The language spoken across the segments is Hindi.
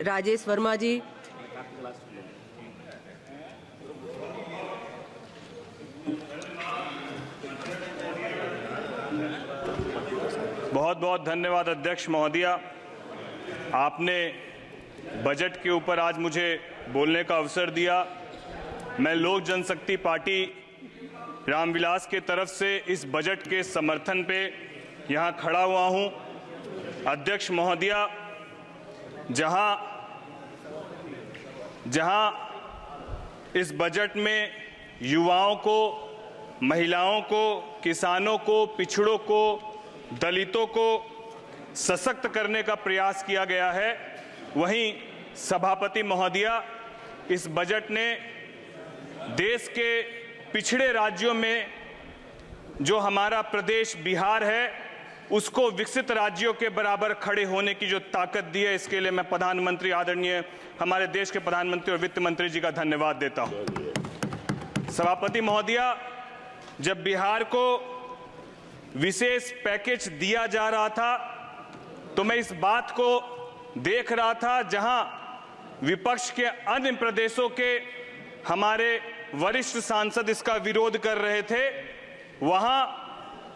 राजेश वर्मा जी। बहुत बहुत धन्यवाद अध्यक्ष महोदया। आपने बजट के ऊपर आज मुझे बोलने का अवसर दिया। मैं लोक जनशक्ति पार्टी रामविलास के तरफ से इस बजट के समर्थन पे यहाँ खड़ा हुआ हूँ। अध्यक्ष महोदया, जहाँ इस बजट में युवाओं को, महिलाओं को, किसानों को, पिछड़ों को, दलितों को सशक्त करने का प्रयास किया गया है, वहीं सभापति महोदया, इस बजट ने देश के पिछड़े राज्यों में जो हमारा प्रदेश बिहार है उसको विकसित राज्यों के बराबर खड़े होने की जो ताकत दी है, इसके लिए मैं प्रधानमंत्री, आदरणीय हमारे देश के प्रधानमंत्री और वित्त मंत्री जी का धन्यवाद देता हूं। सभापति महोदया, जब बिहार को विशेष पैकेज दिया जा रहा था तो मैं इस बात को देख रहा था, जहां विपक्ष के अन्य प्रदेशों के हमारे वरिष्ठ सांसद इसका विरोध कर रहे थे, वहां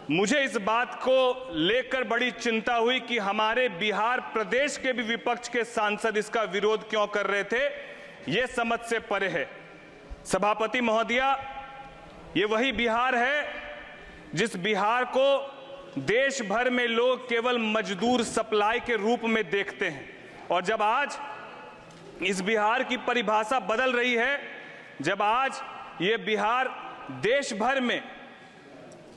मुझे इस बात को लेकर बड़ी चिंता हुई कि हमारे बिहार प्रदेश के भी विपक्ष के सांसद इसका विरोध क्यों कर रहे थे। ये समझ से परे है। सभापति महोदया, ये वही बिहार है जिस बिहार को देश भर में लोग केवल मजदूर सप्लाई के रूप में देखते हैं, और जब आज इस बिहार की परिभाषा बदल रही है, जब आज ये बिहार देश भर में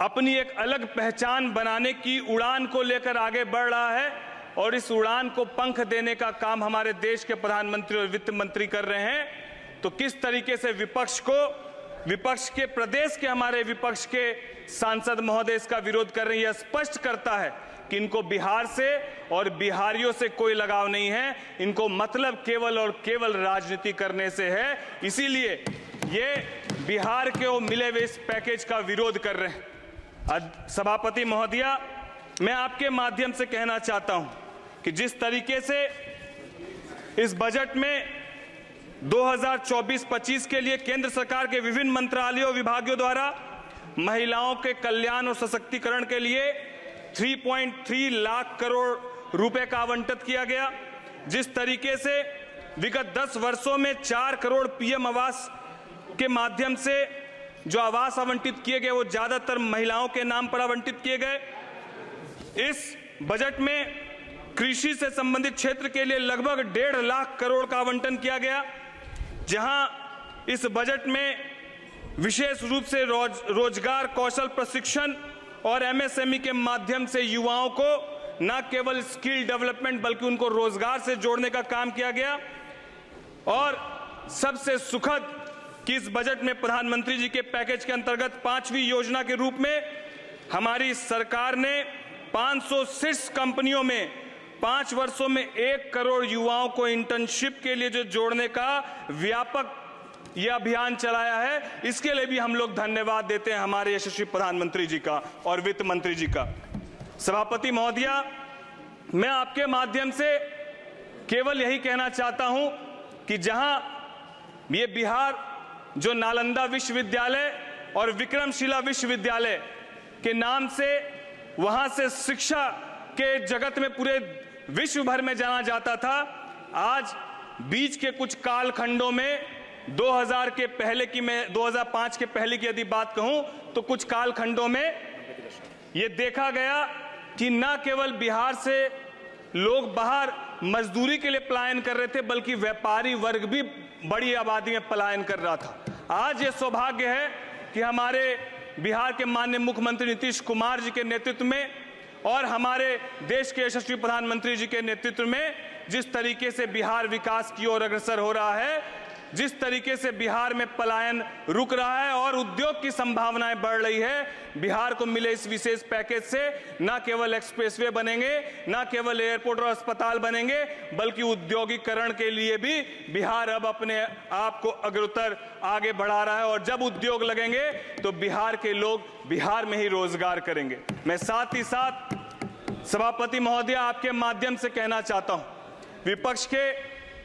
अपनी एक अलग पहचान बनाने की उड़ान को लेकर आगे बढ़ रहा है, और इस उड़ान को पंख देने का काम हमारे देश के प्रधानमंत्री और वित्त मंत्री कर रहे हैं, तो किस तरीके से विपक्ष के प्रदेश के हमारे विपक्ष के सांसद महोदय इसका विरोध कर रहे हैं, यह स्पष्ट करता है कि इनको बिहार से और बिहारियों से कोई लगाव नहीं है। इनको मतलब केवल और केवल राजनीति करने से है। इसीलिए ये बिहार के मिले हुए इस पैकेज का विरोध कर रहे हैं। सभापति महोदया, मैं आपके माध्यम से कहना चाहता हूं कि जिस तरीके से इस बजट में 2024-25 के लिए केंद्र सरकार के विभिन्न मंत्रालयों, विभागों द्वारा महिलाओं के कल्याण और सशक्तिकरण के लिए 3.3 लाख करोड़ रुपए का आवंटित किया गया, जिस तरीके से विगत 10 वर्षों में 4 करोड़ पीएम आवास के माध्यम से जो आवास आवंटित किए गए वो ज्यादातर महिलाओं के नाम पर आवंटित किए गए। इस बजट में कृषि से संबंधित क्षेत्र के लिए लगभग 1.5 लाख करोड़ का आवंटन किया गया, जहां इस बजट में विशेष रूप से रोजगार कौशल प्रशिक्षण और एमएसएमई के माध्यम से युवाओं को न केवल स्किल डेवलपमेंट बल्कि उनको रोजगार से जोड़ने का काम किया गया। और सबसे सुखद कि इस बजट में प्रधानमंत्री जी के पैकेज के अंतर्गत 5वीं योजना के रूप में हमारी सरकार ने 506 कंपनियों में 5 वर्षों में 1 करोड़ युवाओं को इंटर्नशिप के लिए जो जोड़ने का व्यापक यह अभियान चलाया है। इसके लिए भी हम लोग धन्यवाद देते हैं हमारे यशस्वी प्रधानमंत्री जी का और वित्त मंत्री जी का। सभापति महोदया, मैं आपके माध्यम से केवल यही कहना चाहता हूं कि जहां ये बिहार जो नालंदा विश्वविद्यालय और विक्रमशिला विश्वविद्यालय के नाम से वहां से शिक्षा के जगत में पूरे विश्व भर में जाना जाता था, आज बीच के कुछ कालखंडों में 2000 के पहले की, मैं 2005 के पहले की यदि बात कहूं तो कुछ कालखंडों में ये देखा गया कि न केवल बिहार से लोग बाहर मजदूरी के लिए पलायन कर रहे थे, बल्कि व्यापारी वर्ग भी बड़ी आबादी में पलायन कर रहा था। आज ये सौभाग्य है कि हमारे बिहार के माननीय मुख्यमंत्री नीतीश कुमार जी के नेतृत्व में और हमारे देश के यशस्वी प्रधानमंत्री जी के नेतृत्व में जिस तरीके से बिहार विकास की ओर अग्रसर हो रहा है, जिस तरीके से बिहार में पलायन रुक रहा है और उद्योग की संभावनाएं बढ़ रही है, बिहार को मिले इस विशेष पैकेज से न केवल एक्सप्रेसवे बनेंगे, न केवल एयरपोर्ट और अस्पताल बनेंगे, बल्कि उद्योगीकरण के लिए भी बिहार अब अपने आप को अग्रतर आगे बढ़ा रहा है। और जब उद्योग लगेंगे तो बिहार के लोग बिहार में ही रोजगार करेंगे। मैं साथ ही साथ सभापति महोदया आपके माध्यम से कहना चाहता हूं, विपक्ष के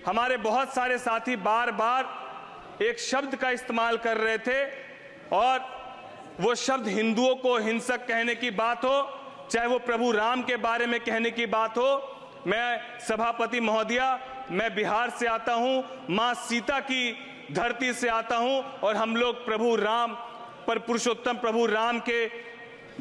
हमारे बहुत सारे साथी बार बार एक शब्द का इस्तेमाल कर रहे थे और वो शब्द हिंदुओं को हिंसक कहने की बात हो, चाहे वो प्रभु राम के बारे में कहने की बात हो। मैं सभापति महोदया, मैं बिहार से आता हूं, मां सीता की धरती से आता हूं और हम लोग प्रभु राम पर, पुरुषोत्तम प्रभु राम के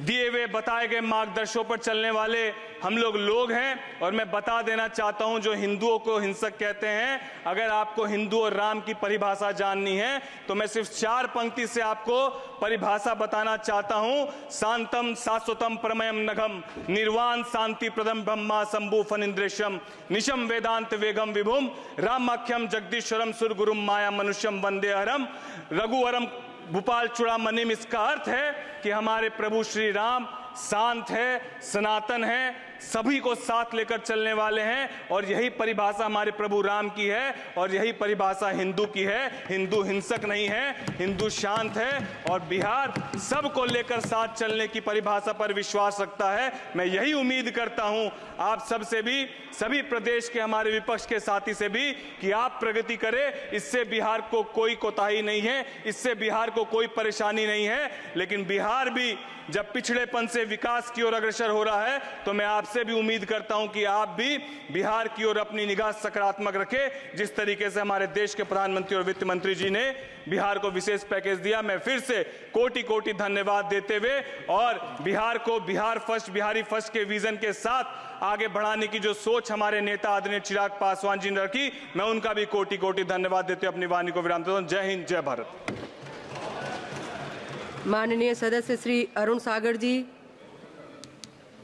दिए हुए बताए गए मार्गदर्शनों पर चलने वाले हम लोग हैं। और मैं बता देना चाहता हूं, जो हिंदुओं को हिंसक कहते हैं, अगर आपको हिंदू और राम की परिभाषा जाननी है तो मैं सिर्फ 4 पंक्ति से आपको परिभाषा बताना चाहता हूं। शांतम शाश्वतम परमयम नघम निर्वाण शांति प्रदम ब्रह्मा शंभु फनिंद्रेशम निशम वेदांत वेगम विभुम रामाख्यम जगदीश्वरम सुरगुरुम माया मनुष्यम वंदे हरम रघुवरम भूपाल चूड़ामणिम। इसका अर्थ है कि हमारे प्रभु श्री राम शांत है, सनातन है, सभी को साथ लेकर चलने वाले हैं और यही परिभाषा हमारे प्रभु राम की है और यही परिभाषा हिंदू की है। हिंदू हिंसक नहीं है, हिंदू शांत है और बिहार सबको लेकर साथ चलने की परिभाषा पर विश्वास रखता है। मैं यही उम्मीद करता हूं आप सबसे भी, सभी प्रदेश के हमारे विपक्ष के साथी से भी, कि आप प्रगति करें। इससे बिहार को कोई कोताही नहीं है, इससे बिहार को कोई परेशानी नहीं है। लेकिन बिहार भी जब पिछड़ेपन से विकास की ओर अग्रसर हो रहा है तो मैं आपसे भी उम्मीद करता हूं कि आप भी बिहार की ओर अपनी निगाह सकारात्मक रखें। जिस तरीके से हमारे देश के प्रधानमंत्री और वित्त मंत्री जी ने बिहार को विशेष पैकेज दिया, मैं फिर से कोटि कोटि धन्यवाद देते हुए और बिहार को बिहार फर्स्ट, बिहारी फर्स्ट के विजन के साथ आगे बढ़ाने की जो सोच हमारे नेता आदरणीय चिराग पासवान जी ने रखी, मैं उनका भी कोटि कोटि धन्यवाद देते हुए अपनी वाणी को विराम देता हूं। जय हिंद, जय भारत। माननीय सदस्य श्री अरुण सागर जी।